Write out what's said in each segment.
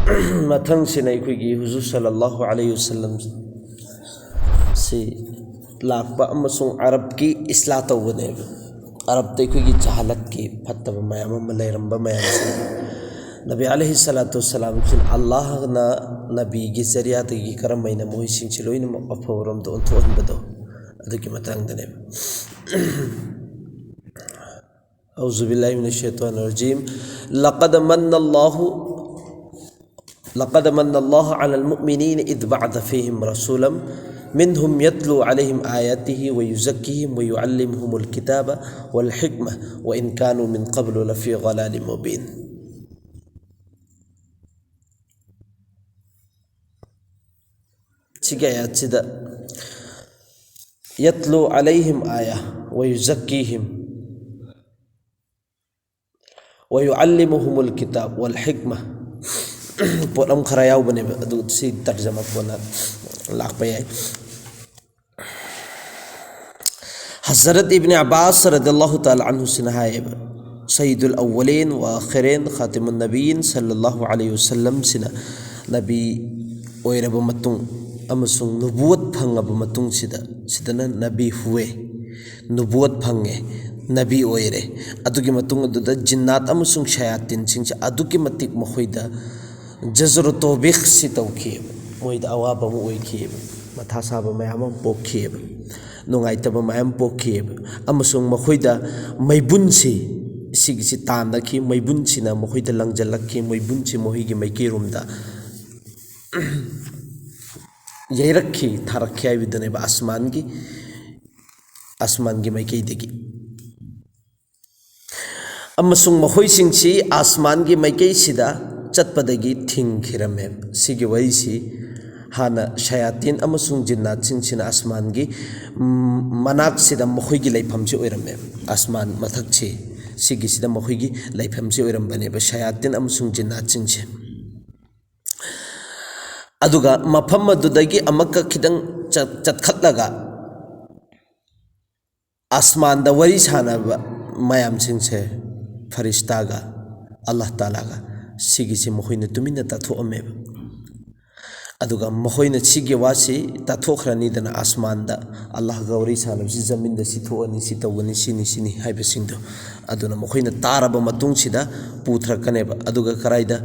मथंग से नहीं कोई हुजूर सल्लल्लाहु अलैहि वसल्लम से लाखबा अमसुंग अरब की इस्लाह तौबने अरब ते कोई जहालत की फतब मयाम मलैरंबा मयाम से नबी अलैहि सलातु वस्सलाम सिन अल्लाह ना नबी की जरिया ते की करम मैना मोहि सिंग चिलोइन अफोरम तो उन्थोन बदो अदुकी मतंग दने औज़ु बिल्लाहि मिनश शैतानिर रजीम लक़द मन्नल्लाहु अलल मुमिनीन इज़ बअथ फ़ीहिम रसूलन मिनहुम यत्लू अलैहिम आयातिहि व युज़क्किहिम व युअल्लिमुहुमुल किताब वल हिकमह व इन कानू मिन क़ब्लु लफ़ी ग़लालिम मुबीन। ठीक है याद यत्लू अलैहिम आया व युज़क्किहिम व युअल्लिमुहुमुल किताब वल हिकमह पोरम खरायाव बने अदु सी तर्जमा पोना लाख पे है। हज़रत इब्न अब्बास रज़ियल्लाहु ताला अन्हु से नहाए सय्यदुल अव्वलीन व आखिरीन खातिमुन नबीयीन सल्लल्लाहु अलैहि वसल्लम सिना नबी ओइरब मतुंग अमसुंग नुबुवत फंगब मतुंग सिदना नबी हुए नुबुवत फंगे नबी ओइरे अदुगी मतुंग अदुदा जिन्नात अमसुंग शयातीन सिंग अदुगी मतिक मखोइदा जज़र तौबीख से तौखिब मोइदा अवाब म ओइखिब मथा साब मयाम पोखिब नुंगाइतब मयाम पोखिब अमसुंग मखोइदा मैबुनसी सिगिसी तानदखि मैबुनसिना मखोइदा लंगजलखि मैबुनसी मोहिगी मैकेरुमदा यैरखी थारखि आइबिदनेबा आसमान की मैकेदगी अमसुंग मखोइसिंगसी आसमान की मैकेसिदा चटपदगी थिंगखिरमे सिगी वरिसी हाना शयातीन अमसुंग जिन्नात सिंगसिना आसमान की मनाकसिदा मखोइगी लैफमसे ओइरमे आसमान मथकसे सिगिसिदा मखोइगी लैफमसे ओइरमबनेबा शयातीन अमसुंग जिन्नात सिंगसे अदुगा मफम अदुदगी अमक्क खिदंग चटखटलगा आसमान दा वरी सानाबा मयाम सिंगसे फरिश्तागा अल्लाह तालागा सिगिसे मखोइना तुमिना ताथोअमेबा अदुगा मखोइना सिगे वासी ताथोखरानिदना आसमानदा अल्लाह गौरी सानबसि जमीनदा सिथोअनि सितौगनि सिनि हाइबसिंदो अदुना मखोइना तारबा मतुंगसिदा पुथरकनेबा अदुगा कराइदा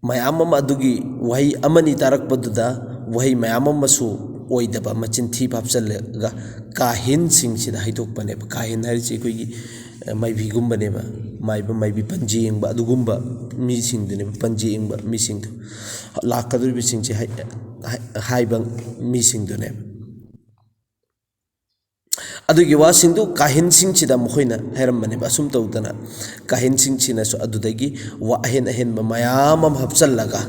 मयाम अदुगी वही अमनि तारकपदुदा वही मयाम मसु ओइदबा मचिन थी पापचलगा काहिन सिंगसिदा हाइदोकपनेबा काहिन हारिसि कोइगी माइबीगुम्बनेबा माइबी पंजीयंबा अदुगुम्बा मीसिंगदनेबा पंजीयंबा मीसिंगदो लाकदुरिबि सिंगसे हाइबा मीसिंगदोनेबा अदुगी वासिंदु काहिन सिंगसिदा मखोइना हैरमबनेबा असुम तौदना काहिन सिंगसिनासु अदुदगी वा अहेन अहेनबा मयाम हपचलगा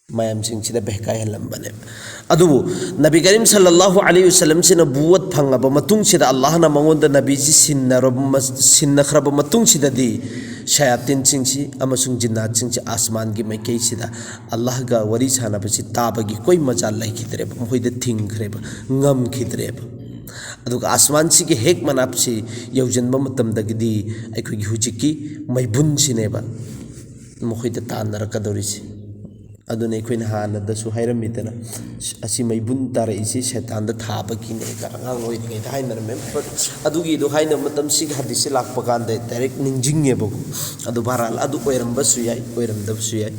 मयाम सिंगसिदा बहकायहलंबने अदुबु नबी करीम सल्लल्लाहु अलैहि वसल्लम से नबुवत फंगब मतुंगसिदा अल्लाह ना मंगोंदा नबी जी सिन्नखरब मतुंगसिदादी शयातीन सिंगसी अमसुंग जिन्नात सिंगसी आसमान की मैकेसिदा अल्लाह गा वरी सानबसि ताबगी कोई मजाल लैखिद्रेब मखोइदा थिंगखरेब ngमखिद्रेब अदुगा आसमान सिगे हेक मनापसि यौजनबा मतमदगदी अखोइगी हुजिकी मैबुनसिनेबा मखोइदा तानरकदोरिसि अदुने अखोइना हानदसु हाइरमिदना असि मैबुन तारइसि शैतानदा थाबकीने अंगांग ओइरिङैदा हाइनरमे अदुगी दो हाइना मतम सिग हदिसे लाकपा कांदा डायरेक्ट निंजिङेबको अदु बाराल अदु ओइरमबसु याइ ओइरमदबसु याइ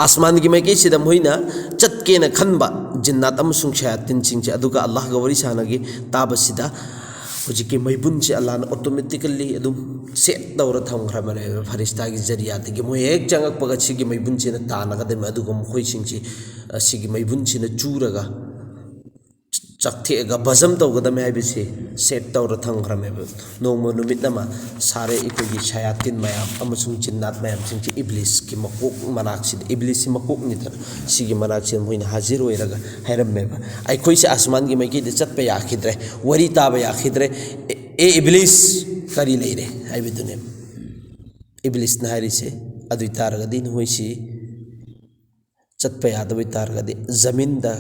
आसमान की मैकेसिदा मोइना चटकेना खनबा जिन्नात अमसुंग शयातीन सिंगसे अदुगा अल्लाह गा वरी सानगे ताबसिदा हुजिकी मैबुनसे अल्लाह ना ऑटोमेटिकली अदुम सेट तौर थमखरमने फरिश्ता की जरिया तगी मोय एक चंगकपगा सिगी मैबुनसे ना तानगदे अदुगा मखोइ सिंगसे सिगी मैबुनसे ना चूरगा चकथेगा बजम तौगदमे हाइबसे सेट तौर थमखरमे नोंगमो नुमितनमा सारे इकोगी शयातीन मयाम अमसुंग जिन्नात मयाम सिंगसे इब्लिस की मकोक मनाकसिद इब्लिस की मकोक निदर सिगी मनाकसिद मोइना हाजिर ओइरगा हाइरमेबा आइखोइसे आसमान की मैकेदे चटपे याखिद्रे वरी ताबा याखिद्रे ए इब्लिस करी लेरे हाइबिदुने इब्लिस ना हारिसे अदुइ तारगदी नोइसी चटपे यादबइ तारगदी जमीनदा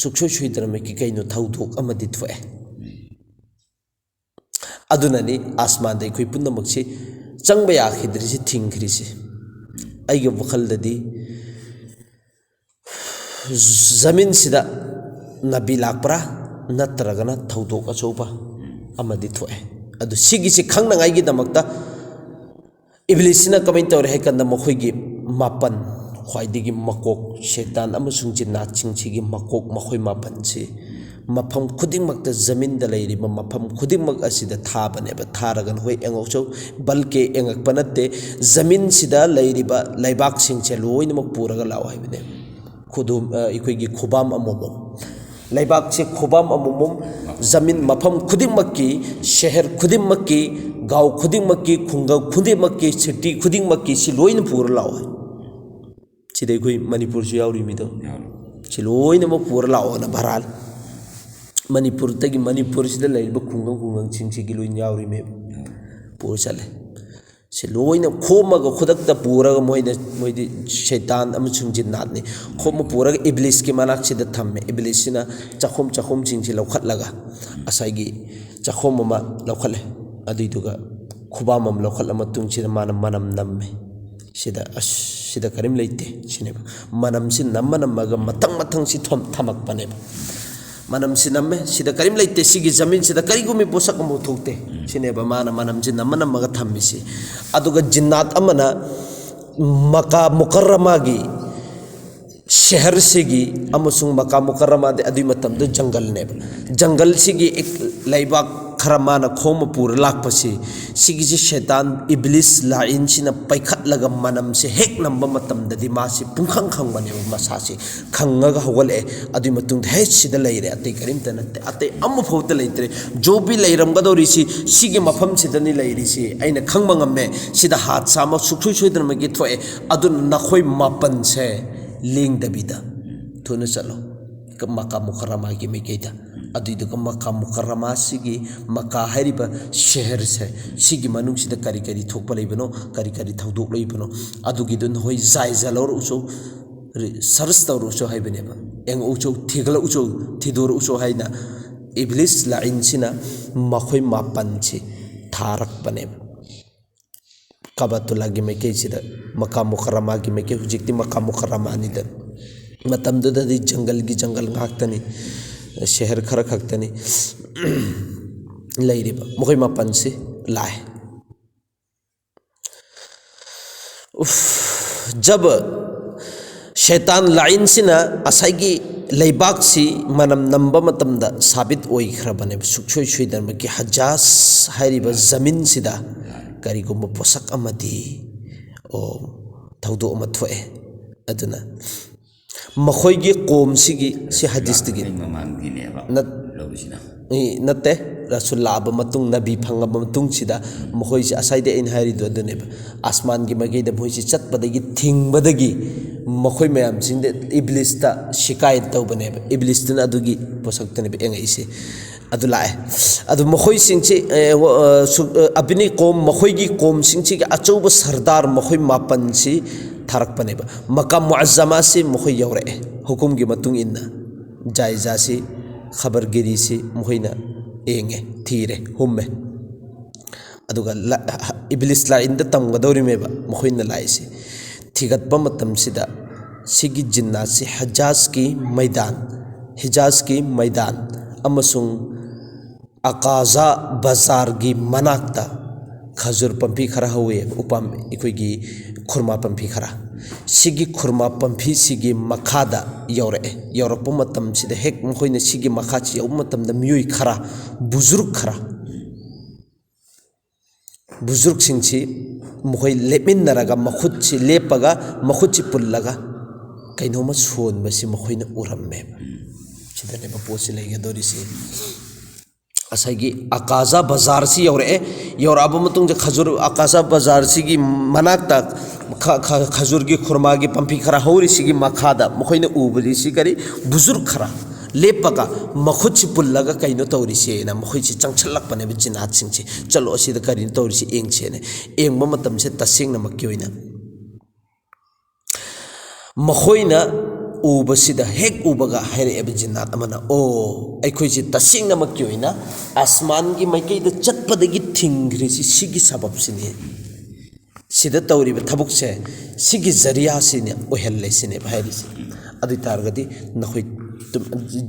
सुखसोय सुइदरमे की कइनो थौदोक अमदि थोए अदुननी आसमान दे कोई पुनमक्सी चंग याखिद्री थिंग्री से अगर वखलदी जमीन सिदा नबी लापरा नत्रगना थौदोक अचौबा अमदी थोए अदु सिगिसे खंगनांगाइगी दमकता इब्लिसना कमेंट तौर है कंद मखोइगी मापन ख्वाइदिगी मकोक शैतान अमसुंग जिन्नात सिंगसिगी मकोक मखोइ मापन से मफम खुदिंगमक्ता जमीन द लेरिबा मफम खुदिंगमक असिदा थाबनेबा थारगन होय एंगौचौ बल्के एंगकपा नते जमीन सिदा लेरिबा लैबाक सिंगसे लोइनमक पुरगा लाव हाइबने खुदुम इखोइगी खुबाम अमोमो लैबाक से खुबाम अमोमो जमीन मफम खुदिंगमक्की शहर खुदिंगमक्की गाँव खुदिंगमक्की खुंगाव खुदिंगमक्की सिटी खुदिंगमक्की सि लोइन पुर लाव सिदा इखोइ मणिपुर से यावरि मिदो सि लोइनमक पुर लाव ना भराल मणिपुर तगी मणिपुर सिदा लैबा खुंगंग खुंगंग सिंगसिगी लोइन यावरि मे पुर चले से लोइना खोमगा खुदकता पुरगा मोइदि शैतान अमसुंग जिन्नातनि खोम पुरगा इब्लिस की मनाक सिदा थम्मे इब्लिसना चखोम सिंगसि लौखटलगा असाइगी चखोम अमा लौखटले अदुइदुगा खुबाम अम लौखटला मतुंग सिदा माना मनम नम्मे सिदा करिम लेते सिनेबा मनम सि नम्मनमगा मतंग सि थमक पनेबा मनम से नम्मे सिदा करीम लेते सिगी जमीन सिदा करीगुमी पोसक मो थोकते सिनेबा माना मनम से नम्मनमगा थम्मिसि अदुगा जिन्नात अमना मक्का मुकर्रमा गी शहर सिगी अमसुंग मक्का मुकर्रमा दे अदुइ मतमदो जंगल नेब जंगल सिगी एक लैबाक खरा माना खोम पुर लाकपसि सिगी शैतान इब्लिस लाइन सिना पैखटलगा मनम से हेक नंबा मतमददि मासि पुंखंग खंगबने मसासि खंगगा हवले अदुइ मतुंग हे सिदा लैरे अतै करिमता नते अतै अमु फौत लैत्रे जो भी लैरमगदोरिसि सिगी मफम सिदनि लैरिसि अइना खंगबा ngame सिदा हाथ साम सुखसुइ सोइदनमगि थोए अदु नखोइ मापन से लिंग दबिदा थुन चलो मक्का मुकर्रमा की मेकेदा अदुइदुगा मक्का मुकर्रमा सिगी मक्का हारिबा शहर से सिगी मनुंग सिदा करी करी थोकपा लैबनो करी थौदोक लैबनो अदुगिदुन होय जाय जलौर उसो सर्च तौर उसो हाइबनेबा एंग उसो थिगल उसो थिदोर उसो हाइना इब्लिस लाइन सिना मखोय मापन से थारक बनेबा कबातुल्ला की मेके सिदा मक्का मुकर्रमा की मेके हुजिकति मक्का मुकर्रमा निदा मतमदुददि जंगल की जंगल गाक्तनी शहर खरा खक्तनी लैरिबा मखोय मापन से लाए जब शैतान लाइन सिना असाइगी लैबाक सी मनम नंबा मतमदा साबित ओइखरबने सुखसोय सोइदन की हजास हारिबा जमीन सिदा करिगुम पोसक अमदी ओ थौदो अम थोए अदुना मखोयगी कोम सिगी सि हदीसतगी नते रसूल लाब मतुंग नबी फंगब मतुंग सिदा मखोय से असाइदे इन हारिदो अदुनेबा आसमान की मगेदा भोइसि चतपदगी थिंगबदगी मखोय मयाम सिंदे इब्लिसता शिकायत तौबनेबा इब्लिसतना अदुगी पोसक्तनेबा एंगैसे अदु लाए अदु मखोय सिंगसे अबिनी कोम मखोयगी कोम सिंगसे अचौब सरदार मखोय मापन सि थारकपनेबा मक्का मुअज्जमा से मखोय यौरे हुकुम की मतुंग इन्ना जायजा से खबरगिरी से मखोयना एंगे थीरे हुम्मे अदुगा इब्लिस लाइन द तमगदौरिमेबा मखोयना लाइसे थिगतपा मतम सिदा सिगी जिन्ना से हिजाज की मैदान अमसुंग अकाजा बाजार की मनाक्ता खजूर पंपी खरा हुए उपाम इकोगी खुरमा पंपी खरा सिगी खुरमा पंपी सिगी मखादा यौरप मतम सिदा हेक मखोयना सिगी मखा छि यौ मतम द मियोय खरा बुजुर्ग सिंगछि मखोय लेमिनरगा मखुत छि लेपगा मखुत छि पुल्लगा कैनोमा सोनबसि मखोयना उरम्मे सिदने पोसि लेगदोरिसि असाइगी अकाजा बाजार से यौराब खजूर अकाजा बाजार से मनाक्ता खजूर की खुरमा की पंपी खरा हौरी मखादा मखोयना उबरी करी बुजुर्ग खरा लेपगा मखुद से पुल्लगा कईनो तौरीसेना मखोय से चंगछलकपने जिनात सिंगसे चलो असिद करी तौरीसे एंगसेने एंगबा मतम से तसेंगनमक्की ओइना मखोयना उबसिदा हेक उबगा हैरेब जिन्नात अमना ओ अखोयसे तसेंगनमक्की ओइना आसमान की मैकैदा चटपदगी थिंग्रिसि सिगी सबबसिने सिदा तौरीब थबुक से सिगी जरिया सिने ओहल्ले सिने भाइरिसे अदु तारगदी नखोय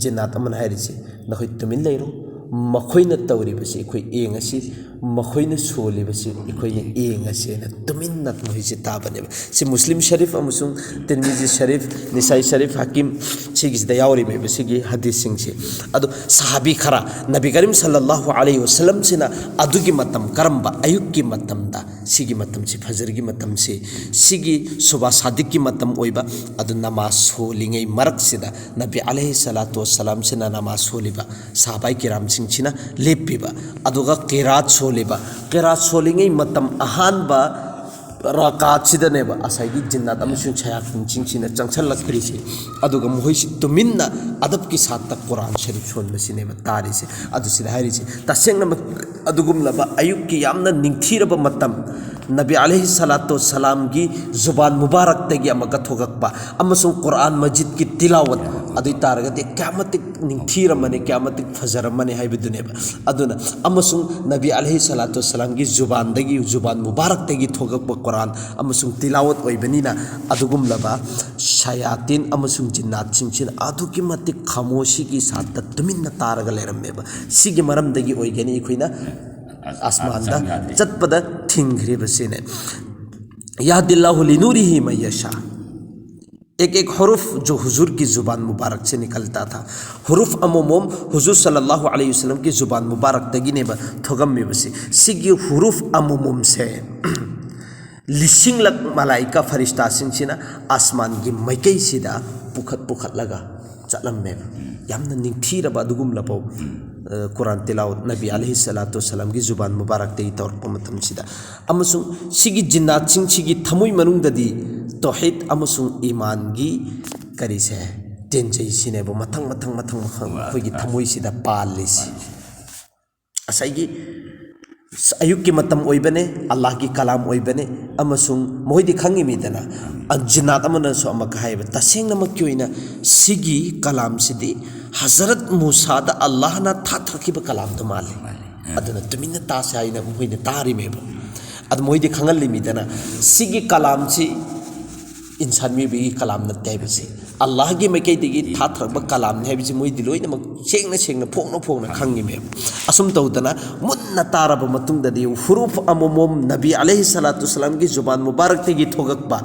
जिन्नात अमन हाइरिसे नखोय तुमिन लेरो मखोयना तौरीबसे अखोय एंगसी मखोयना सोलिबसे अखोयना एंगसे न तुमिन नत मोहिसे ताबने से मुस्लिम शरीफ अमसुंग तिरमिजी शरीफ निसाई शरीफ हकीम सिगिसदा यावरिबे बसिगी हदीस सिंगसे अदु सहाबी खरा नबी करीम सल्लल्लाहु अलैहि वसल्लम सिना अदुगी मतम करंबा अयुक्की मतमदा सिगी मतम से फजर की मतम से सिगी सुबह सादिक की मतम ओइबा अदु नमाज सोलिंगै मरक सिदा नबी अलैहि सलातु वस्सलाम सिना नमाज सोलिबा सहाबाई किराम सिंगसिना लेपिबा अदुगा क़िरात सोलिंगै मतम अहानबा रकात सिदनेबा असाइगी जिन्नात अमसुं छयातिन चिंगसिना चंगसलक्रिसे अदुगा मोहिसि तुमिन्ना अदब की साथ कुरान शरीफ सोनबसिनेबा तारिसे अदु सिदा हारिसे तसेंगना अदुगुमलबा अयुक की यामना निंगथीरबा मतम नबी अलैहि सलातु सलाम की जुबान मुबारक तगी अमका थोगकबा अमसुं कुरान मजिद की तिलावत अदु तारगते क्यामतिक निंगथीरमने क्यामतिक फजरमने हाइबदुनेबा अदुना अमसुं नबी अलैहि सलातु सलाम की जुबान मुबारक तगी थोगकबा कुरान अमसुं तिलावत ओइबनिना अदुगुमलबा शयातीन अमसुं जिन्नात सिंचिन अदुकी मतिक खामोशी की साथ तुमिन्ना तारगा लेरमेबा सिगी मरमदगी ओइगनी अखोइना आसमान दा चटपदा थिंग्रे बसिने यादिल्लाहु लिनूरिही मयशा एक हरूफ जो हुजूर की जुबान मुबारक से निकलता था हरूफ अमोमोम हुजूर सल्लल्लाहु अलैहि वसल्लम की जुबान मुबारक तगिने ब थोगम में बसी सिगी हरूफ अमोमोम से लिसिंग लक मलाइका फरिश्ता सिंचिना आसमान की मैकई सिदा पुखत लगा चलम में यामना निंगथीरबा दुगुम लपो कुरान तिलावत नबी अलैहि सलातु वसलाम की जुबान मुबारक ते तौरप मतम सिदा अमसुं सिगी जिन्नात सिंग सिगी थमुई मनुंगददी तौहीद अमसुं ईमान की करिसे तेंजई सिनेबो मथंग खोगी थमुई सिदा पालिसि असाइगी अयुक की मतम ओइबने अल्लाह की कलाम ओइबने अमसुंग मोहिदी खंगी मिदना जिन्नात अमनसु अमक हाइब तसेंग नमक की ओइना सिगी कलाम सिदी हजरत मूसा दा अल्लाह ना थाथरखिब कलाम तो माले अदुना तुमिना तासे आइना मोहिदी तारी मेबो अद मोहिदी खंगल लिमिदना सिगी कलाम सी इंसान में भी कलाम नते बिसे अल्लाह की मैकई दिगी थाथरब कलाम ने बिसे मोहिदी लोइनमक सेंगना फोंगना खंगी मेबो असुम तौदना मुन्ना तारब मतुंगददी हुरूफ अमोमोम नबी अलैहि सलातु वसलाम की जुबान मुबारक तेगी थोगकबा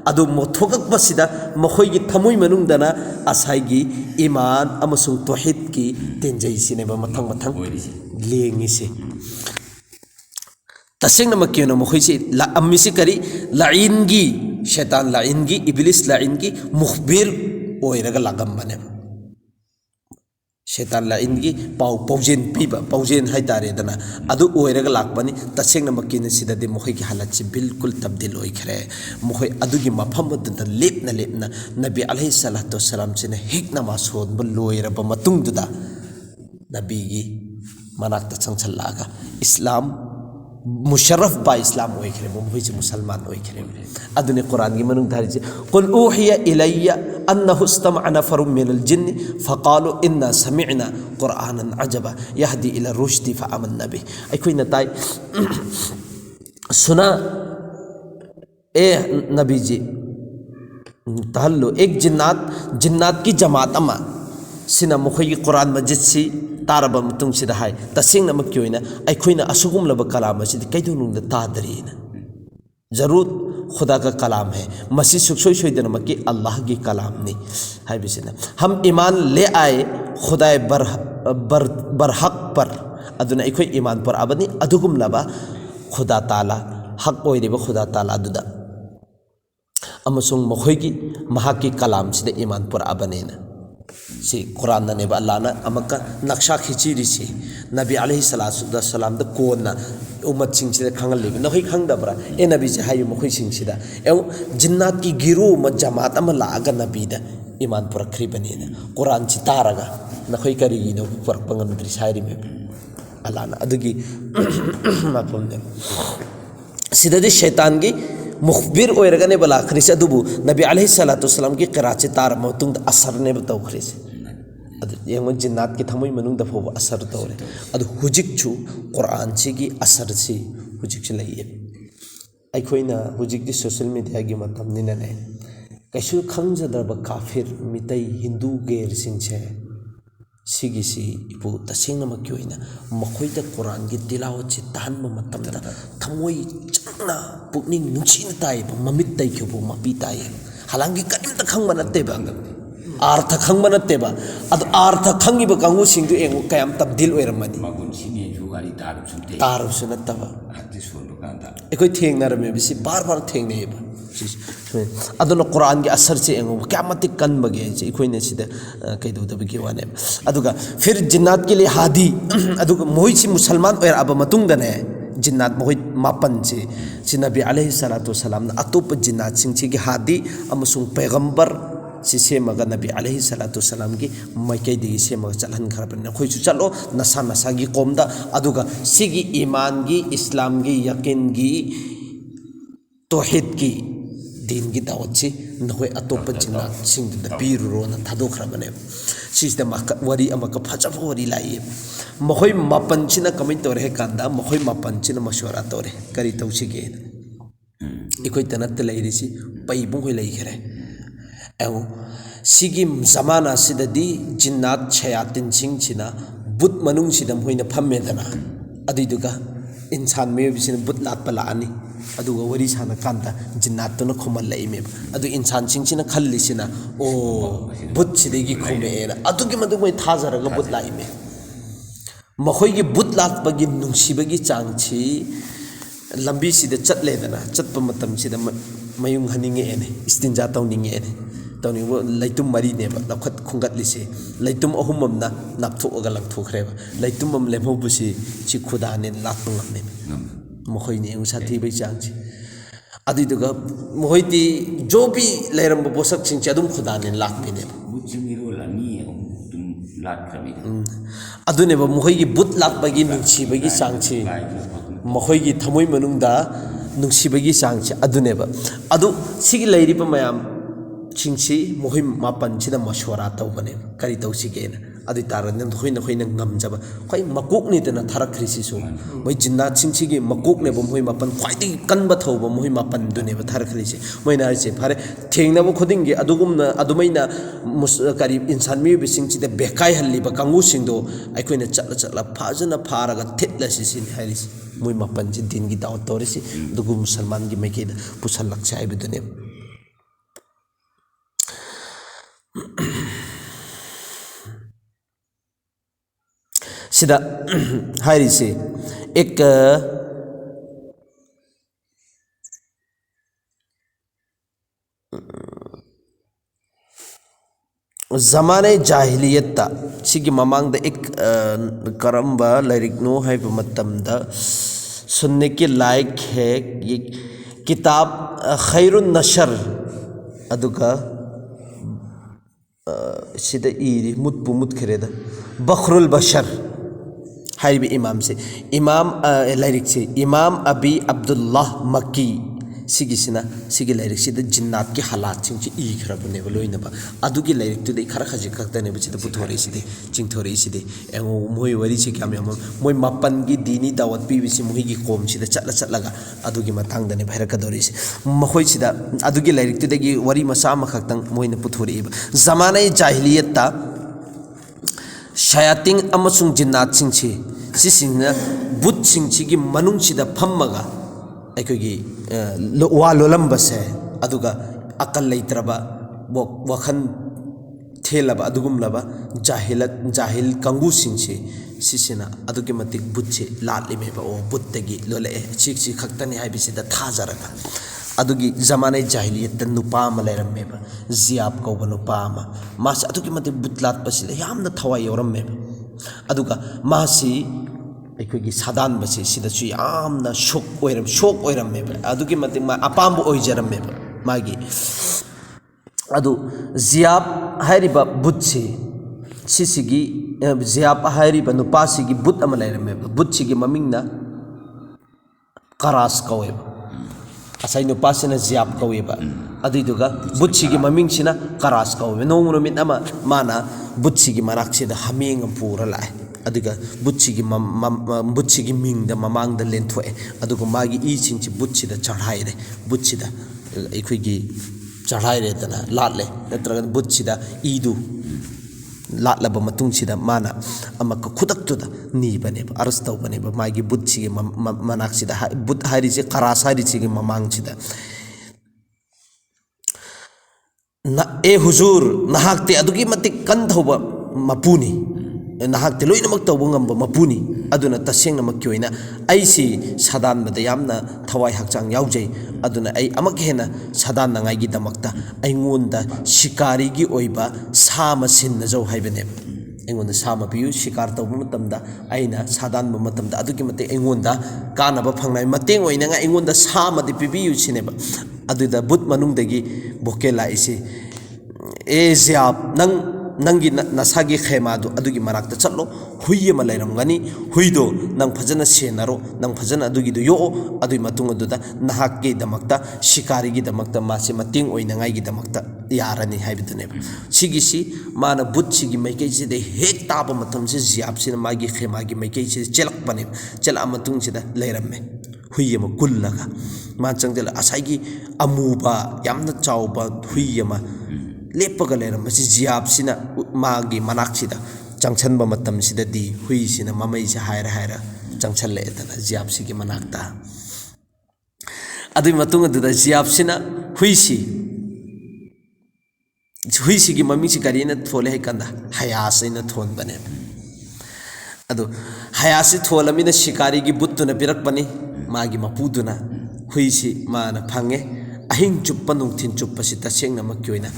अदु मोथोगकबा सिदा मखोइगी थमुई मनुंगदना असाइगी ईमान अमसुंग तौहीद की तेंजई सिनेबा मथंग लेंगिसे तसेंगना मक्कियोना मखोइसे अम्मिसे करी लाइनगी शैतान लाइनगी इब्लिस लाइनगी मुखबिर ओइरगा लागमबने शैतान लाइनगी पौजेन पीबा पौजेन हाइतारेदना अदु ओइरगा लाकबनी तसेंगना मक्किन सिददे मोखैगी हालत से बिल्कुल तब्दील ओइखरे मोखै अदुगी मफमदुदा लेपना नबी अलैहि सलातु वसलाम सिने हेक नमाज सोनब लोइरब मतुंगदुदा नबीगी मनाक्ता चंगछल्लागा इस्लाम मुशर्रफ बा इस्लाम ओइखरे मोहिज मुसलमान ओइखरे अदुने कुरान की मनुंग धारिजे कुल ऊहिया इलैया अन्नहु इस्तमअ नफरुम मिनल जिन्न फकालु इन्ना समिअना कुरआनन अजबा यहदी इला रुश्दी फआमन्ना बिहि अखोइना ताई सुना ए नबी जी तहल्लो एक जिन्नात की जमात अमा सिना मुखई कुरान मजिद सी तारब मतुंग सिदा हाय तसेंग नमक की ओइना अखोइना असुगुम लब कलाम सिद कैदुनुंग तादरीना जरूर खुदा का कलाम है मसी सुखसोई सोइदनमक की अल्लाह की कलाम नहीं है बिसिना हम ईमान ले आए खुदा बरहक पर अदुना अखोइ ईमान पर अबनी अदुगुम लबा खुदा ताला हक ओइरिबा खुदा ताला दुदा अमसुंग मखोइगी महाकी कलाम सिद ईमान पर अबनेना से कुरान ने अल्लाह अमका नक्शा खिंचीरिसे नबी अलैहि सलातु वसलाम द कोना उम्मत सिंह खंगल नखै खंगदबरा ए नबी से हाय मखै सिंह जिन्नात की गिरो म जमात अम लाग नबी द ईमान पुरखरी बनेना कुरान से तारगा नखै करिगिनो पुरपंगमद्रि साइरि में अल्लाह ना अदुगी माफम दे सिददि शैतान की मुखबिर ओइरगने बला खरिस अदुबु नबी अलैहि सलातु वसलाम की क़िरात तार मतुंग असर ने बतौ खरिस अदु यंग जिन्नात की थमुई मनुंग दफो असर तौरे अदु हुजिक छु कुरान से की असर से हुजिक से लइए ꯑꯩꯈꯣꯏꯅ ꯍꯧꯖꯤꯛꯇꯤ ꯁꯣꯁꯤꯌꯦꯜ ꯃꯤꯗꯤꯌꯥꯒꯤ ꯃꯇꯝꯅꯤꯅꯅꯦ ꯀꯩꯁꯨ ꯈꯪꯖꯗ꯭ꯔꯕ ꯀꯥꯐꯤꯔ ꯃꯤꯇꯩ ꯍꯤꯟꯗꯨ ꯒꯦꯔꯁꯤꯡꯁꯦ ꯁꯤꯒꯤꯁꯤ ꯏꯄꯨ ꯇꯁꯦꯡꯅꯃꯛꯀꯤ ꯑꯣꯏꯅ ꯃꯈꯣꯏꯗ ꯀꯨꯔꯥꯟꯒꯤ ꯇꯤꯂꯥꯋꯠꯁꯤ ꯇꯥꯍꯟꯕ ꯃꯇꯝꯗ ꯊꯃꯣꯏ ꯆꯪꯅ ꯄꯨꯛꯅꯤꯡ ꯅꯨꯡꯁꯤꯅ ꯇꯥꯏꯌꯦꯕ ꯃꯃꯤꯠ ꯇꯩꯈꯤꯕ ꯃꯄꯤ ꯇꯥꯏꯌꯦ ꯍꯂꯥꯡꯒꯤ ꯀꯔꯤꯝꯇ ꯈꯪꯕ ꯅꯠꯇꯦꯕ ꯑꯥꯔꯊ ꯈꯪꯕ ꯅꯠꯇꯦꯕ ꯑꯗꯣ ꯑꯥꯔꯊ ꯈꯪꯉꯤꯕ ꯀꯥꯡꯕꯨꯁꯤꯡꯗꯨ ꯌꯦꯡꯉꯨ ꯀꯌꯥꯝ ꯇꯞꯗꯤꯜ ꯑꯣꯏꯔꯝꯃꯅꯤ ꯇꯥꯔꯕꯁꯨ ꯅꯠꯇꯕ ꯑꯩꯈꯣꯏ ꯊꯦꯡꯅꯔꯝꯃꯦꯕ ꯁꯤ ꯕꯥꯔ ꯊꯦꯡꯅꯩꯌꯦꯕ ꯑꯗꯨꯅ ꯀꯨꯔꯥꯟꯒꯤ ꯑꯁꯔꯁꯦ ꯌꯦꯡꯉꯨ ꯀꯌꯥꯝ ꯃꯇꯤꯛ ꯀꯟꯕꯒꯦ ꯑꯩꯈꯣꯏꯅ ꯁꯤꯗ ꯀꯩꯗꯧꯗꯕꯒꯤ ꯋꯥꯅꯦꯕ ꯑꯗꯨꯒ ꯐꯤꯔ ꯖꯤꯟꯅꯥꯠꯀꯤ ꯂꯤ ꯍꯥꯗꯤ ꯑꯗꯨꯒ ꯃꯈꯣꯏꯁꯤ ꯃꯨꯁꯜꯃꯥꯟ ꯑꯣꯏꯔꯛꯑꯕ ꯃꯇꯨꯡꯗꯅꯦ ꯖꯤꯟꯅꯥꯠ ꯃꯈꯣꯏ ꯃꯥꯄꯟꯁꯤ ꯁꯤ ꯅꯕꯤ ꯑꯂꯩꯍꯤ ꯁꯂꯥꯇꯨ ꯋꯁꯁꯂꯥꯝꯅ ꯑꯇꯣꯞꯄ ꯖꯤꯟꯅꯥꯠꯁꯤꯡꯁꯤꯒꯤ ꯍꯥꯗꯤ ꯑꯃꯁꯨꯡ ꯄꯩꯒꯝꯕꯔ ꯁꯤ ꯁꯦꯝꯃꯒ ꯅꯕꯤ ꯑꯂꯩꯍꯤ ꯁꯂꯥꯇꯨ ꯋꯁꯁꯂꯥꯝꯒꯤ ꯃꯥꯏꯀꯩꯗꯒꯤ ꯁꯦꯝꯃꯒ ꯆꯠꯍꯟꯈ꯭ꯔꯕꯅꯤ ꯑꯩꯈꯣꯏꯁꯨ ꯆꯠꯂꯣ ꯅꯁꯥ ꯅꯁꯥꯒꯤ ꯀꯣꯝꯗ ꯑꯗꯨꯒ ꯁꯤꯒꯤ ꯏꯃꯥꯟꯒꯤ ꯏꯁꯂꯥꯝꯒꯤ ꯌꯀꯤꯟꯒꯤ ꯇꯣꯍꯤꯗꯀꯤ ꯗꯤꯟꯒꯤ ꯗꯥꯋꯠꯁꯤ ꯅꯈꯣꯏ ꯑꯇꯣꯞꯄ ꯖꯤꯟꯅꯥꯠꯁꯤꯡꯗꯨꯗ ꯄꯤꯔꯨꯔꯣꯅ ꯊꯥꯗꯣꯛꯈ꯭ꯔꯕꯅꯦꯕ ꯁꯤꯁꯤꯗ ꯋꯥꯔꯤ ꯑꯃꯒ ꯐꯖꯕ ꯋꯥꯔꯤ ꯂꯥꯛꯏꯕ ꯃꯈꯣꯏ ꯃꯥꯄꯟꯁꯤꯅ ꯀꯃꯥꯏꯅ ꯇꯧꯔꯦ ꯍꯥꯏ ꯀꯥꯟꯗ ꯃꯈꯣꯏ ꯃꯥꯄꯟꯁꯤꯅ ꯃꯁꯋꯥꯔꯥ ꯇꯧꯔꯦ ꯀꯔꯤ ꯇꯧꯁꯤꯒꯦꯅ ꯑꯩꯈꯣꯏꯇ ꯅꯠꯇ ꯂꯩꯔꯤꯁꯤ ꯄꯩꯕꯨꯡꯈꯣꯏ ꯂꯩꯈ꯭ꯔꯦ ꯁꯤꯒꯤ ꯖꯃꯥꯅ ꯑꯁꯤꯗꯗꯤ ꯖꯤꯟꯅꯥꯠ ꯁꯌꯥꯇꯤꯟꯁꯤꯡꯁꯤꯅ ꯕꯨꯠ ꯃꯅꯨꯡꯁꯤꯗ ꯃꯈꯣꯏꯅ ꯐꯝꯃꯦꯗꯅ ꯑꯗꯨꯏꯗꯨꯒ ꯏꯟꯁꯥꯟ ꯃꯤꯑꯣꯏꯕꯁꯤꯅ ꯕꯨꯠ ꯂꯥꯠꯄ ꯂꯥꯛꯑꯅꯤ ꯑꯗꯨꯒ ꯋꯥꯔꯤ ꯁꯥꯟꯅꯀꯥꯟꯗ ꯖꯤꯟꯅꯥꯠꯇꯨꯅ ꯈꯨꯝꯍꯜꯂꯛꯏꯃꯦꯕ ꯑꯗꯨ ꯏꯟꯁꯥꯟꯁꯤꯡꯁꯤꯅ ꯈꯜꯂꯤꯁꯤꯅ ꯑꯣ ꯕꯨꯠꯁꯤꯗꯒꯤ ꯈꯨꯝꯃꯛꯑꯦꯅ ꯑꯗꯨꯒꯤ ꯃꯇꯨꯡ ꯃꯣꯏ ꯊꯥꯖꯔꯒ ꯕꯨꯠ ꯂꯥꯛꯏꯃꯦ ꯃꯈꯣꯏꯒꯤ ꯕꯨꯠ ꯂꯥꯛꯄꯒꯤ ꯅꯨꯡꯁꯤꯕꯒꯤ ꯆꯥꯡꯁꯤ ꯂꯝꯕꯤꯁꯤꯗ ꯆꯠꯂꯦꯗꯅ ꯆꯠꯄ ꯃꯇꯝꯁꯤꯗ ꯃꯌꯨꯡ ꯍꯟꯅꯤꯡꯉꯛꯑꯦꯅꯦ ꯏꯁꯇꯤꯟꯖꯥ ꯇꯧꯅꯤꯡꯉꯛꯑꯦꯅꯦ ꯇꯧꯅꯤꯡꯕ ꯂꯩꯇꯨꯝ ꯃꯔꯤꯅꯦꯕ ꯂꯧꯈꯠ ꯈꯨꯡꯒꯠꯂꯤꯁꯦ ꯂꯩꯇꯨꯝ ꯑꯍꯨꯝ ꯑꯃꯅ ꯅꯥꯞꯊꯣꯛꯑꯒ ꯂꯪꯊꯣꯛꯈ꯭ꯔꯦꯕ ꯂꯩꯇꯨꯝ ꯑꯃ ꯂꯦꯝꯍꯧꯕꯁꯤ ꯁꯤ ꯈꯨꯗꯥꯅꯦꯅ ꯂꯥꯠꯄ ꯉꯝꯃꯦꯕ ꯃꯈꯣꯏꯅ ꯌꯦꯡꯉꯨ ꯁꯥꯊꯤꯕꯩ ꯆꯥꯡꯁꯤ ꯑꯗꯨꯏꯗꯨꯒ ꯃꯈꯣꯏꯗꯤ ꯖꯣꯕꯤ ꯂꯩꯔꯝꯕ ꯄꯣꯠꯁꯛꯁꯤꯡꯁꯦ ꯑꯗꯨꯝ ꯈꯨꯗꯥꯅꯦꯅ ꯂꯥꯠꯄꯤꯅꯦꯕ ꯑꯗꯨꯅꯦꯕ ꯃꯈꯣꯏꯒꯤ ꯕꯨꯠ ꯂꯥꯠꯄꯒꯤ ꯅꯨꯡꯁꯤꯕꯒꯤ ꯆꯥꯡꯁꯤ ꯃꯈꯣꯏꯒꯤ ꯊꯃꯣꯏ ꯃꯅꯨꯡꯗ ꯅꯨꯡꯁꯤꯕꯒꯤ ꯆꯥꯡꯁꯤ ꯑꯗꯨꯅꯦꯕ ꯑꯗꯨ ꯁꯤꯒꯤ ꯂꯩꯔꯤꯕ ꯃꯌꯥꯝꯁꯤꯡꯁꯤ ꯃꯈꯣꯏ ꯃꯥꯄꯟꯁꯤꯗ ꯃꯁꯋꯥꯔꯥ ꯇꯧꯕꯅꯦꯕ ꯀꯔꯤ ꯇꯧꯁꯤꯒꯦꯅ ꯑꯗꯨ ꯑꯣꯏꯇꯥꯔꯒꯗꯤ ꯅꯈꯣꯏꯅ ꯉꯝꯖꯕ ꯈ꯭ꯋꯥꯏ ꯃꯀꯣꯛꯅꯤꯗꯅ ꯊꯥꯔꯛꯈ꯭ꯔꯤꯁꯤꯁꯨ ꯃꯣꯏ ꯖꯤꯟꯅꯥꯠꯁꯤꯡꯁꯤꯒꯤ ꯃꯀꯣꯛꯅꯦꯕ ꯃꯣꯏ ꯃꯥꯄꯟ ꯈ꯭ꯋꯥꯏꯗꯒꯤ ꯀꯟꯕ ꯊꯧꯕ ꯃꯣꯏ ꯃꯥꯄꯟꯗꯨꯅꯦꯕ ꯊꯥꯔꯛꯈ꯭ꯔꯤꯁꯦ ꯃꯣꯏꯅ ꯍꯥꯏꯔꯤꯁꯦ ꯐꯔꯦ ꯊꯦꯡꯅꯕ ꯈꯨꯗꯤꯡꯒꯤ ꯑꯗꯨꯃꯥꯏꯅ ꯀꯔꯤ ꯏꯟꯁꯥꯟ ꯃꯤꯑꯣꯏꯕꯁꯤꯡꯁꯤꯗ ꯕꯦꯀꯥꯏꯍꯜꯂꯤꯕ ꯀꯥꯡꯕꯨꯁꯤꯡꯗꯣ ꯑꯩꯈꯣꯏꯅ ꯆꯠꯂ ꯐꯖꯅ ꯐꯥꯔꯒ ꯊꯤꯠꯂꯁꯤ ꯁꯤꯅꯤ ꯍꯥꯏꯔꯤꯁꯤ ꯃꯣꯏ ꯃꯥꯄꯟꯁꯤ ꯗꯤꯟꯒꯤ ꯗꯥꯋꯠ ꯇꯧꯔꯤꯁꯤ ꯑꯗꯨꯒ ꯃꯨꯁꯜꯃꯥꯟꯒꯤ ꯃꯥꯏꯀꯩꯗ ꯄꯨꯁꯜꯂꯛꯁꯦ ꯍꯥꯏꯕꯗꯨꯅꯦꯕ sida hairisi ek zamane jahiliyetta sigi mamangda ek karamba lairikno haiba matamda sunne ki laik hai kitab khairun nashar aduga sida iri mutpu mutkhireda bakhrul bashar highway इमाम से इमाम लाइरिक से इमाम अबी अब्दुल्लाह मक्की सिगिसिना सिगी लाइरिक से जिन्नात के हालात सिंग इ खरबने बलोइनबा अदुगी लाइरिक तुदे खरा खजि खक्तने बचिद पुथोरे सिदे चिंगथोरे सिदे एंगो मोय वरी से क्याम याम मोय मापन की दीनी दावत पी बिसि मोहि की कोम सिदा चलगा अदुगी मथांग दने भैर कदोरि से मखोय सिदा अदुगी लाइरिक तुदे की वरी मसा मखक्तंग मोयने पुथोरे जमाने जाहिलियत shayating amasung jinnat singchi sisingna but singchi manung sida phammaga aikogi wa lolamba se aduga akal leitraba wakhan thelaba adugumlaba jahil kangu singchi sisina adugi matik butche latlime ba o buttegi lole chikchi khaktani haibisida thajaraga adugi zamane jahiliyat nupa ma leirammeba ziyab kauba nupa ma mas adugi mate butlat pasida yamna thawai yorammeba aduga masi aikogi sadan basi sida chu yamna shock oirammeba adugi mate ma apambu oijarammeba magi adu ziyab hairiba butsi sisigi ziyab hairiba nupa sigi but ama leirammeba butsigi mamingna qaras kaweba asai no pasina ziap kaweba aduiduga butchigi maming sina karas kawe no min ama mana butchigi maraksida haming pura lai ꯑꯗꯨꯒ ꯕꯨꯠꯁꯤꯒꯤ ꯃꯤꯡꯗ ꯃꯃꯥꯡꯗ ꯂꯦꯟꯊꯣꯛꯑꯦ ꯑꯗꯨꯒ ꯃꯥꯒꯤ ꯏꯁꯤꯡꯁꯤ ꯕꯨꯠꯁꯤꯗ ꯆढ़ाꯏꯔꯦ ꯕꯨꯠꯁꯤꯗ ꯑꯩꯈꯣꯏꯒꯤ ꯆढ़ाꯏꯔꯦꯗꯅ ꯂꯥꯠꯂꯦ ꯅꯠꯇ꯭ꯔꯒ ꯕꯨꯠꯁꯤꯗ ꯏꯗꯨ ꯂꯥꯠꯂꯕ ꯃꯇꯨꯡꯁꯤꯗ ꯃꯥꯅ ꯑꯃꯛꯀ ꯈꯨꯗꯛꯇꯨꯗ ꯅꯤꯕꯅꯦꯕ ꯑꯔꯁ ꯇꯧꯕꯅꯦꯕ ꯃꯥꯒꯤ ꯕꯨꯠꯁꯤꯒꯤ ꯃꯅꯥꯛꯁꯤꯗ ꯕꯨꯠ ꯍꯥꯏꯔꯤꯁꯦ ꯀꯔꯥꯁ ꯍꯥꯏꯔꯤꯁꯤꯒꯤ ꯃꯃꯥꯡꯁꯤꯗ ए हुजूर नहाक्ते अदुगी मतिक कन थौबा मपुनी नहाक्ते लोइनमक तौबा ngamba मपुनी अदुना तसेंगनमक क्योइना आइसी सादान बदा यामना थवाई हकचांग यावजै अदुना आई अमक हेना सादान नंगाइगी दमकता आइंगोंदा शिकारी ओइबा सामा सिन्नजौ हाइबने आइंगोंदा सामा पियु शिकार तौबा मतमदा आइना सादान ब मतमदा अदुगी मते आइंगोंदा कानाबा फंगनाय mateंग ओइनगा आइंगोंदा सामा दि पिबियु सिनेबा अदुदा बुत मनुंगदगी बोकेला इसे ए जियाब नंगी नसागी खेमादो अदुगी मनाक्ता चलो हुई अमा लैरमगनी हुईदो नंग फजना सेनरो नंग फजना अदुगिदो यो अदुई मतुंग अदुदा नहाकगे दमक्ता शिकारीगी दमक्ता मासे मतेंग ओइनंगाइगी दमक्ता यारनी हाइबदुने सिगिसी माना बुत्सिगी मैकैसिदे हेक ताबा मतमसे जियाबसिना मागी खेमागी मैकैसि चेलकपने चेला मतुंगसिदा लैरम्मे हुई अमा कुल्लगा मान चंगदल असाइगी अमुबा यामना चावबा हुई अमा लेपगा लेरमसी जियाबसिना मागी मनाक्सिदा चंगछनबा मतमसिददी हुईसिना ममैसे हायरा चंगछललेदना जियाबसिगी मनाक्ता अदुई मतुंग अदुदा जियाबसिना हुईसिगी ममिंगसि करिना थोले हैकंदा हयासैना थोनबने अदु हयासि थोलमिना शिकारीगी बुत्तुना पिरकपनी मागी मपुदुना हुईसि माना फंगे अहिंग चुप्पा नुंथिन चुप्पसि तसेंगनमक क्योइना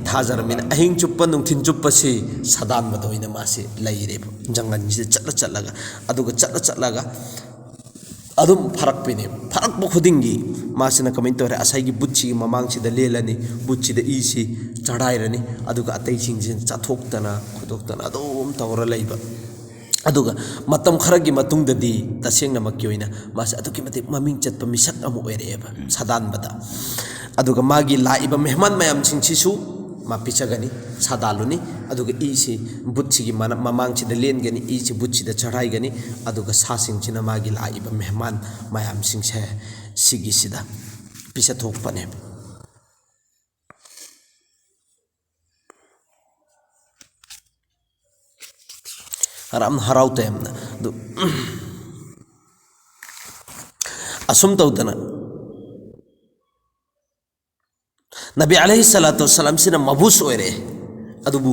थाजरमिना अहिंग चुप्पा नुंथिन चुप्पसि सदान बदोइना मासे लैरेब जंगलसि चलगा अदुगा चलगा अदुम फरक पिने फरक बखुदिंगी मासिना कमेंट तोरे असाइगी बुच्ची ममांगसिदा लेलनी बुच्चीदा इसी चढ़ाइरनी अदुगा अतैसिंगसिन चाथोक्तना खुदोक्तना अदुम तौरा लैबा अदुगा मतम खरगी मतुंगददी तसेंगनमक क्योइना मासे अदुगी मते ममिंग चतपा मिसक अमु ओइरेबा सादान बदा अदुगा मागी लाइबा मेहमान मयाम सिंसिसु मा पिचगनी सादालुनी अदुगा इसी बुच्चीगी ममांगसिदा लेनगनी इसी बुच्चीदा चढ़ाइगनी अदुगा सासिंगसिना मागी लाइबा मेहमान मयाम सिंसे सिगिसिदा पिसा थोकपने हराम हराउते हमना असुम तौदना नबी अलैहि सलातु वसलाम सिना मबूस ओइरे अदुबु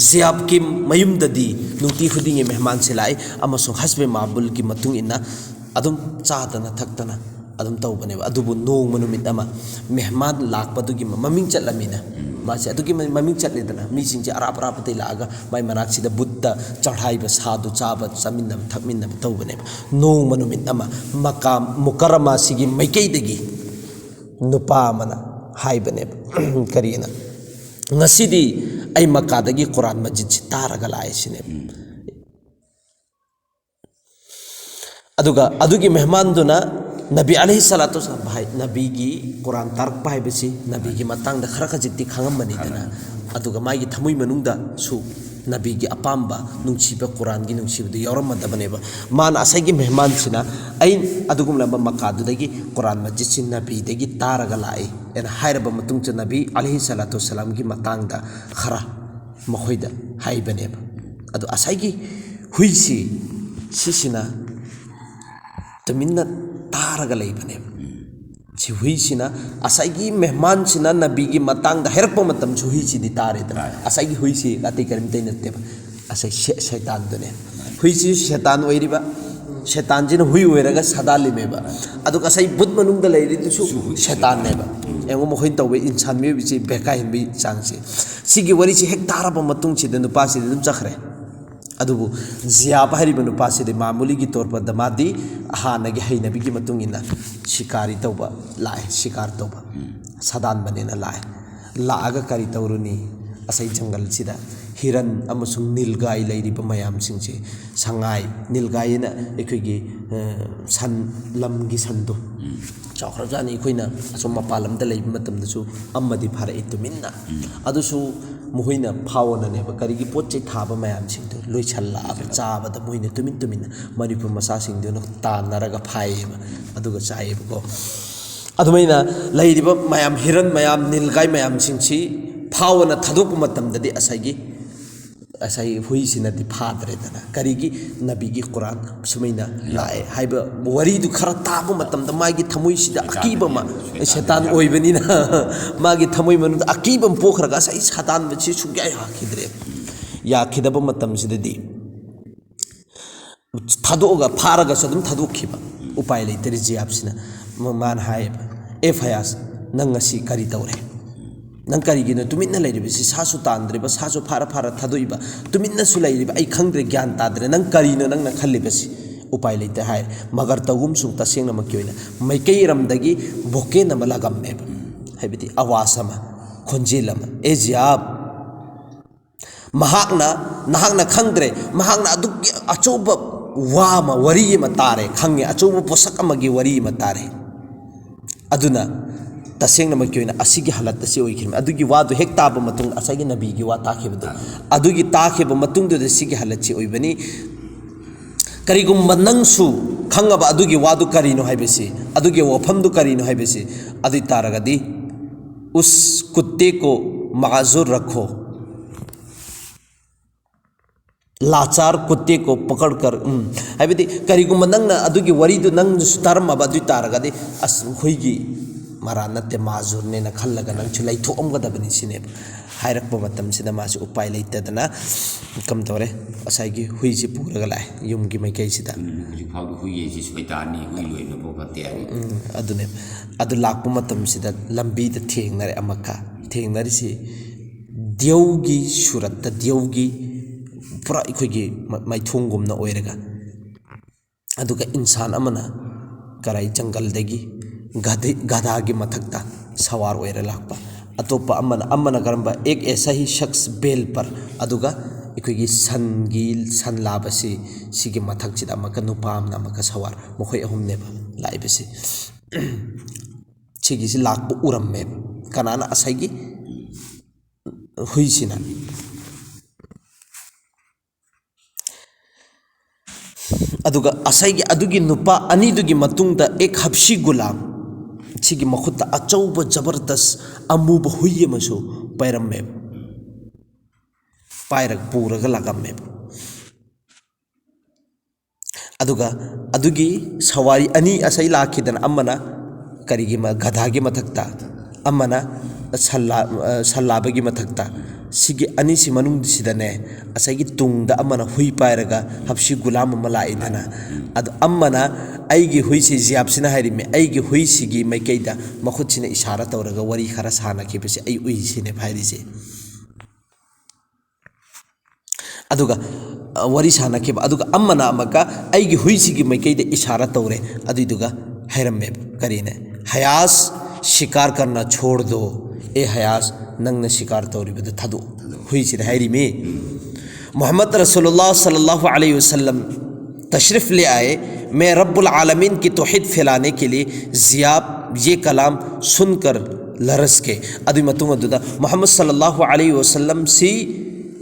जियाब की मयुमददी नुंती खुदिंगे मेहमान से लाए अमसो हस्बे माबुल की मतुंग इन्ना अदुम चादना थक्तना अदुम तौबने अदुबु नोंग मनुमित अमा मेहमान लाकपदुगी ममिंग चलमिना मासे अदुगी ममिंग चलेदना मीसिंग अरापते लागा माय मनाक्सिदा बुद्धा चढ़ाइबा सादु चाबा चमिन्नम थकमिन्नम तौबने नोंग मनुमित अमा मकाम मुकरमा सिगी मैकैदगी नुपा मना हाइबने करियना ngasidi ay makadagi Quran Majid si taraga laay sine adugi mehman duna Nabi alaihi salatu wasallam bahai Nabi gi Quran tarak bahai besi Nabi gi matang da khara khajiti khangam mani dana aduga mai gi thamui manungda su Nabi gi apamba nungsiba Quran gi nungsiba du yawram madabane ba man asai gi mehman sina ai adugum lamba makadu dagi Quran Majid sin Nabi dagi taraga laay en hairaba matung cha Nabi alaihi salatu wasallam gi matang da khara mahoida hai bane ba adu asai gi huisi sisina तमिन्ना तारगा लैबने छि हुइसिना असाइगी मेहमान सिना नबी की Matang the हेरप मतम छु हुइसिदि तारे the असाइगी हुइसि गाते करमते नते असाइ शैतान दने हुइसि शैतान ओइरिबा शैतान जिन हुइ ओइरगा सदालिमेबा अदु असाइ बुत मनुंग द लैरि तुसु शैतान नेबा एंगो मोहिन तवे इंसान मे बिसि बेका हिनबि चांगसि सिगी वरि छि हेक तारबा मतुंग छि दनु पासि दम चखरे अदुबु जियाब हरिबा नुपासिदे मामूली की तौर पर दमादी हानगी हैनबिगी मतुंग इना शिकारी तौबा लाए शिकार तौबा सदान बनेना लाए लागा करी तौरुनी असै जंगल सिदा हिरन अमसुंग नीलगाय लैरिबा मयाम सिंगसे संगाय नीलगायना एखोगी सन लमगी संदो चाखरजानी एखोइना असो मपालमदा लैब मतमदसु अम्मदि फारे तुमिन्ना अदुसु मुहिना फावननेब करिगी पोचे थाब मयामसिंदो लोइछल्लाब चाबदा मुहिना तुमिन तुमिन मणिपुर मसासिंदो तानरगा फाइब अदुगा चाइबको अदुमैना लैरिबा मयाम हिरन मयाम नीलगाय मयामसिंगसी फावना थादोप मतमददि असai hui sinadi phadre dana karigi nabi gi quran sumaina lae haiba wari du khara tabu matam da magi thamui sida akiba ma shaitan oibani na magi thamui manu akibam pokhra ga sai shaitan bachi sugya ya khidre ya khidaba matam sidadi thado ga phara ga sadum thado khiba upai leiteri jiapsina man haiba efayas nangasi kari tawre nang karigino tuminna leiribisi sasu tandriba sasu phara phara thadoiba tuminna su leiriba ai khangdre gyan tadre nang karino nang na khallibasi upai leite hai magar tagum sung tasengna makyoina maikei ramdagi boke na malagam meba haibiti awasama khonjilama ejiab mahakna khangdre mahakna aduk achoba wama wari ma tare khange achoba posak amagi wari ma tare aduna taseng nama kyoina asigi halat asi oikhim adugi wadu hek taba matung asagi nabi gi wa takhibdu adugi takhiba matung de sigi halat chi oibani karigum manangsu khangaba adugi wadu karino haibesi adugi wafam du karino haibesi adu taragadi us kutte ko mazur rakho लाचार कुत्ते को पकड़कर हाइबदी करिगुम नंगना अदुगी वरीदु नंग सुतारम अबदु तारगदे अस खुइगी मारा नते माजुर ने न खल्लगा नंग छु लैथोमगदबनि सिने हाइरकप मतम सिदा मासु उपाय लैतदना कम तोरे असाइगी हुइसि पुरगा लाय युमगी मैकै सिदा फाउ हुइये सि सैतानी हुइ लोइनो पोबते अदुने अदु लाकप मतम सिदा लंबी द थेंगनरे अमका थेंगनरिसि देवगी सुरत देवगी पूरा इखोगी मैथोंगुमना ओइरगा अदुगा इंसान अमना कराई जंगल देगी गधा की मथकता सवार ओइरा लाकपा अतोपा अमना करंबा एक ऐसा ही शख्स बेल पर अदुगा इखोगी सन लाबसी सिगी मथक चिदा मका नुपामना मका सवार मखोय अहुमनेबा लाइबसी सिगिसि लाकपा उरम्मे कनाना असाइगी हुइसिना अदुगा असाइगी अदुगी नुपा अनिदुगी मतुंगदा एक हब्शी गुलाम सिगी मखुता अचौब जबरदस्त अमुब हुइये मसु पैरम्मे पायरक पूरगा लागम्मे अदुगा अदुगी सवारी अनि असै लाखिदन अम्मना करिगी म गधागी मथक्ता अम्मना सल्लाबगी मथक्ता सिगी अनि सि मनुंग सिदने असैगी तुंगदा अम्मना हुइ पायरगा हब्शी गुलाम मला इदना अद अम्मना आइगी हुइ सि जियाबसिना हारिमे आइगी हुइ सिगी मैकैदा मखुतसिने इशारा तौरगा वरी खरा साना खिबसे आई उइ सिने फाइरिसे अदुगा वरी साना खिब अदुगा अम्मना अमका आइगी हुइ सिगी मैकैदा इशारा तौरे अदुदुगा हैरमे करीने हयास शिकार करना छोड़ दो ए हयास नंग शिकार तौरीबद थदो हुई सिद हैरी में मोहम्मद रसूलुल्लाह सल्लल्लाहु अलैहि वसल्लम तशरीफ ले आए मैं रब्बुल आलमीन की तौहीद फैलाने के लिए ज़ियाब ये कलाम सुनकर लरस के अदु मतुंग अदुदा मोहम्मद सल्लल्लाहु अलैहि वसल्लम सी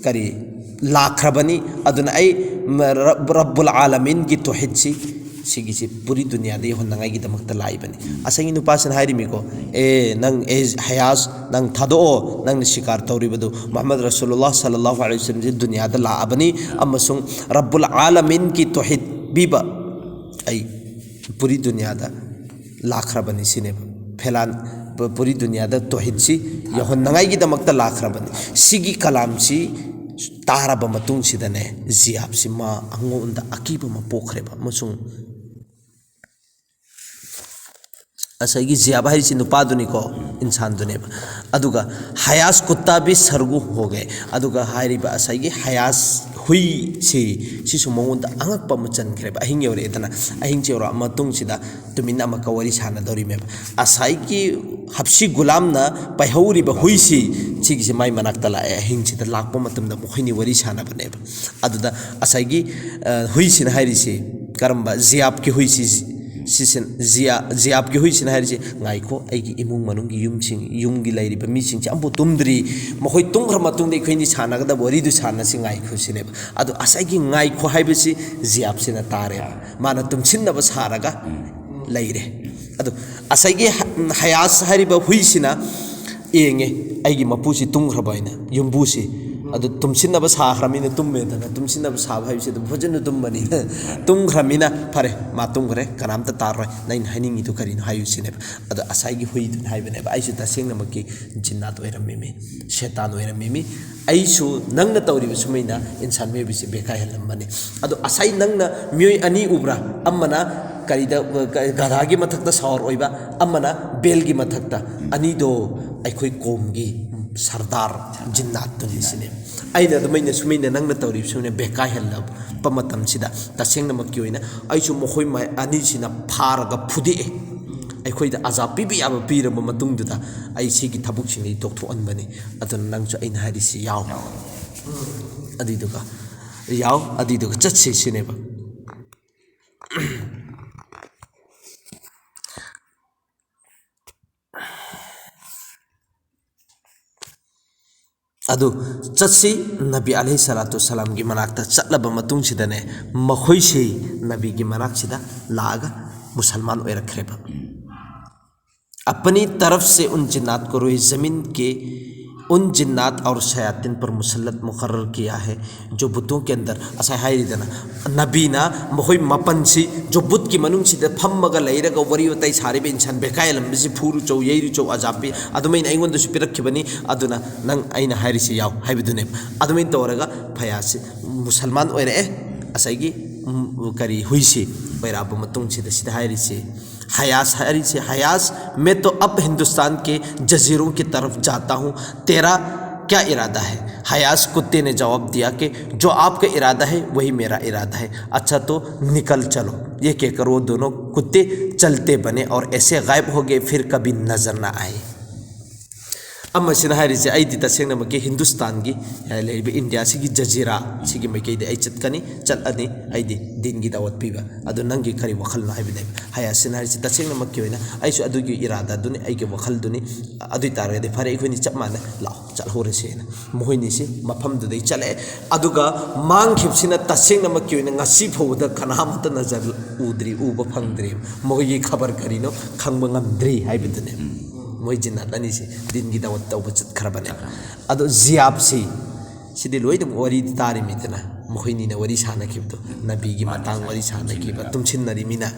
करी लाखरबनी अदुन आई रब्बुल आलमीन की तौहीद सी सिगिसी पूरी दुनिया दे होनंगाई की दमकता लाइबनी असंगी नुपासन हाइरिमिको ए नंग ए हयास नंग थदो नंग शिकार तौरीबदु मोहम्मद रसूलुल्लाह सल्लल्लाहु अलैहि वसल्लम जी दुनिया दा लाअबनी अमसुंग रब्बुल आलमीन की तौहीद बीबा आई पूरी दुनिया दा लाखरबनी सिने फैलान पूरी दुनिया दा तौहीद सी होनंगाई की दमकता लाखरबनी सिगी कलाम सी तारब मतुंग सिदने जियाब सिमा अंगोंदा अकीब म पोखरेबा मसुंग असैगी जियाब हाइसि नुपादुनिको इंसान दुनेबा अदुगा हयास कुत्ता भी सरगु हो गए अदुगा हाइरिबा असैगी हयास हुई सिसु मंगोंदा अंगकपा मचनखरेबा अहिंग योरेदना अहिंग चेरा मतुंग सिदा तुमिना मकवरी साना दोरिमेबा असैगी हब्शी गुलामना पाइहौरिबा हुइसि सिगिसे माइ मनाक्ता लाए अहिंग सिदा लाकपा मतमदा मुखैनि वरी साना बनेबा अदुदा असैगी हुइसिन हाइरिसि करम्बा जियाब की हुइसि सिसन जियाब की हुई सिन हारिसे ngaiko aigi imung manung gi yum gi lairi ba mi sing chi ambu tumdri mohoi tungra matung de khoini chana ga da bori du chana si ngaiko sine adu asai gi ngaiko haibisi jiab sina tare mana tumsin na ba saraga laire adu asai gi hayas hariba hui sina enge aigi mapusi tungra baina yumbusi adu tumsinna ba sa khramina tumme dana tumsinna ba sa bhai se bhojan tummani tungkhramina phare ma tungkhre kanam ta taroi nain haning itu karin hayu sine adu asai gi hui dun haibane ba aisu ta sengna makki jinnat oiram mimi shaitan oiram mimi aisu nangna tawri sumaina insan me bisi bekai halam bane adu asai nangna myoi ani ubra amana karida gadagi mathakta saur oiba amana belgi mathakta ani do aikhoi komgi Sardar jinnat tu ni sini. Aida tu mainnya sumaina nang na tawri sumaina bekai helab pamatam sida. Taseng nama kioi na. Aisu mohoi mai ani sina paraga pudi e. Ai koi da azab bibi aba pira mamatung tu ta. Ai sigi tabuk sini doktu an bani. Atau nang su ain hari si yau. Adi tu ka yau adi tu ka cat sini ba. Adu chatsi Nabi alaihi salatu salam gi manakta chatlaba matung sidane makhoi se Nabi gi manak sida laga मुसलमान ओए रख रहे अपनी तरफ से उन जिन्नात को रोए ज़मीन के उन जिन्नात और शयातिन पर मुसल्लत मुकर्रर किया है जो बुतों के अंदर ऐसा है देना नबीना मोहई मपनसी जो बुत की मनुंग सीधे फम्मगा लैरगा वरी वताई सारे बे इंसान बेकाय लंबसी फूरु चौ येरु चौ अजापी अदुमैन आइगोंद सु पिरखिबनी अदुना नंग आइना हारिसी याव हाइबदुने अदुमैन तोरगा फयासी मुसलमान ओइरे असैगी करी हुईसी बैराब मतुंग सीधे सीधे हारिसी हयास मैं तो अब हिंदुस्तान के जजीरों की तरफ जाता हूँ तेरा क्या इरादा है हयास कुत्ते ने जवाब दिया कि जो आपका इरादा है वही मेरा इरादा है अच्छा तो निकल चलो ये कहकर वो दोनों कुत्ते चलते बने और ऐसे गायब हो गए फिर कभी नजर ना आए अम्मा सिनहारी से आई दिता सेंग नमक के हिंदुस्तान की लेबे इंडिया से की जजीरा से की मके दे आई चतकनी चल अने आई दे दिन की दावत पीबा अदु नंगी खरी वखल ना हाइबे हया सिनहारी से तसेंग नमक के होइना आई सु अदु की इरादा दुने आई के वखल दुने अदु तारे दे फरे इखोनी चप माने लाओ चल होरे सेना मोहिनी से मफम दुदे चले अदुगा मांग खिबसिना तसेंग नमक के होइना ngasi फोदा खनामत नजर उद्री उब फंगद्री मोगी खबर करिनो खंग ngamdri हाइबे दुने मोई जिन्नात अनी से दिन की दावत तब चत खरबने अदो जियाब से सिदे लोई दम वरी तारी मितना मोहिनी ने वरी साना किबतो नबी की मातांग वरी साना किबा तुम छिन्नरी मिना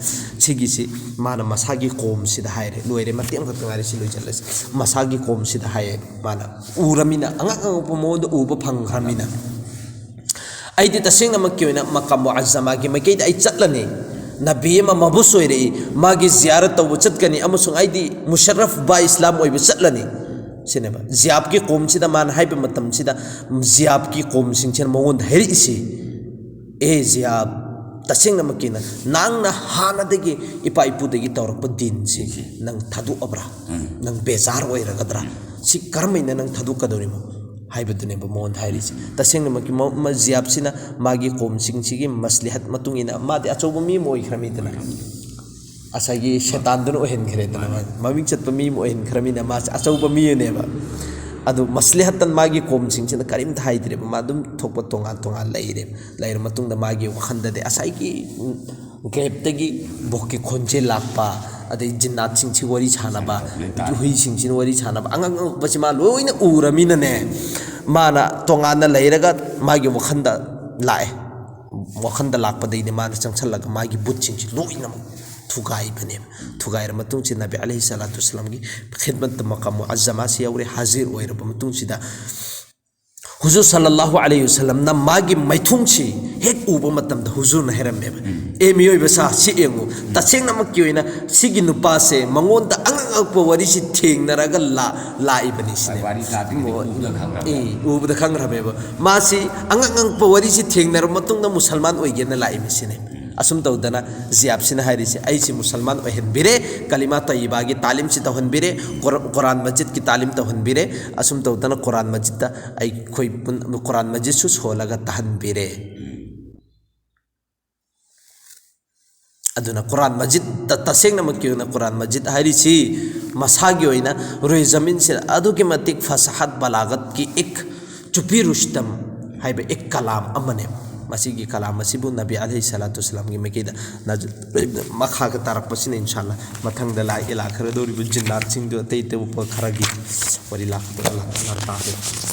सिगी से माना मसागी कोम सिदा हायरे लोइरे मत्यम खतंगारी सि लोइ चलस मसागी कोम सिदा हाय माना उरमिना अंगा उपमोद उब फंगखमिना आइदि तसेंग नमक केना मकम मुअज्जमा की मकेद आई चतलने नबी मबुस होइरे मागी जियारत तब चतकनी अमसुंग आइदि मुशर्रफ बा इस्लाम ओइब चतलनी सिनेबा जियाब की कौम सिदा मान हाइब मतम सिदा जियाब की कौम सिंचन मोगोन हेरि इसी ए जियाब तसेंग नमकिना नांगना हानादगी इपा इपुदगी तौरप दिन से नंग थादु अब्रा नंग बेजार ओइरगद्रा सि करमैना नंग थादु कदोरिमो हाइबदुने मोन हाइरिस तसेंग नमकि जियाब सिना मागी कौम सिंगसिगी मसलिहत मतुंगिना मादे अचौब मी मोइ खरमिदना असागी शैतान दुन ओहन खरेदना ममिंग चतप मी ओहन खरमिना मा अचौब मी नेबा अदु मसलिहतन मागी कौम सिंगसिना करिम थाइद्रे मा दुम थोप तोंगा तोंगा लैर मतुंग मागी वखंददे असागी गेपतगी बोके खोंजे लापा अदे जिन्नात सिंगसि वरी छानाबा हुई सिंगसि वरी छानाबा अंगंग बसिमा लोइना उरमिनने माना तोंगाना लैरगा मागी वखंदा लाए वखंदा लापदैने माना चंगछलगा मागी बुत सिंगसि लोइना थुगाई बने थुगाइर मतुंग से नबी अलैहि सलातु वसलाम की खिदमत मकाम मुअज्जमा से औरे हाजिर ओइरब मतुंग सिदा हुजूर सल्लल्लाहु अलैहि वसल्लम ना मागी मैथुंग से हेक उब मतम द हुजूर न हेरमे ए मियोय बसा सि एंगु तसेंग नमक की होइना सिगी नुपा से मंगोन द अंगंग वरी सि थेंगनरगा लाई बनि सिने वारी साथी ए उब द खंगरबे मासी अंगंग वरी सि थेंगनर मतुंग द मुसलमान ओइगेना लाई मिसिने असुम तौदना जियाब सिना हारिसे आइसी मुसलमान ओहन बिरे कलिमा तय्यबा की तालीम से तहन बिरे कुरान मस्जिद की तालीम तहन बिरे असुम तौदना कुरान मस्जिद आई कोई कुरान मस्जिद सु सोलगा तहन बिरे aduna Quran Majid tasengna makiuna Quran Majid harisi masagi oina Ruhi Zamin se aduki matik fasahat balagat ki ek chupi rustam haibe ek kalam amane masigi kalam masibu Nabi alaihi salatu wasalam gi mekida makha ka tarak pasina inshallah mathang da la ila khara dori bu jinnat sing do tei te upa kharagi wari la Allah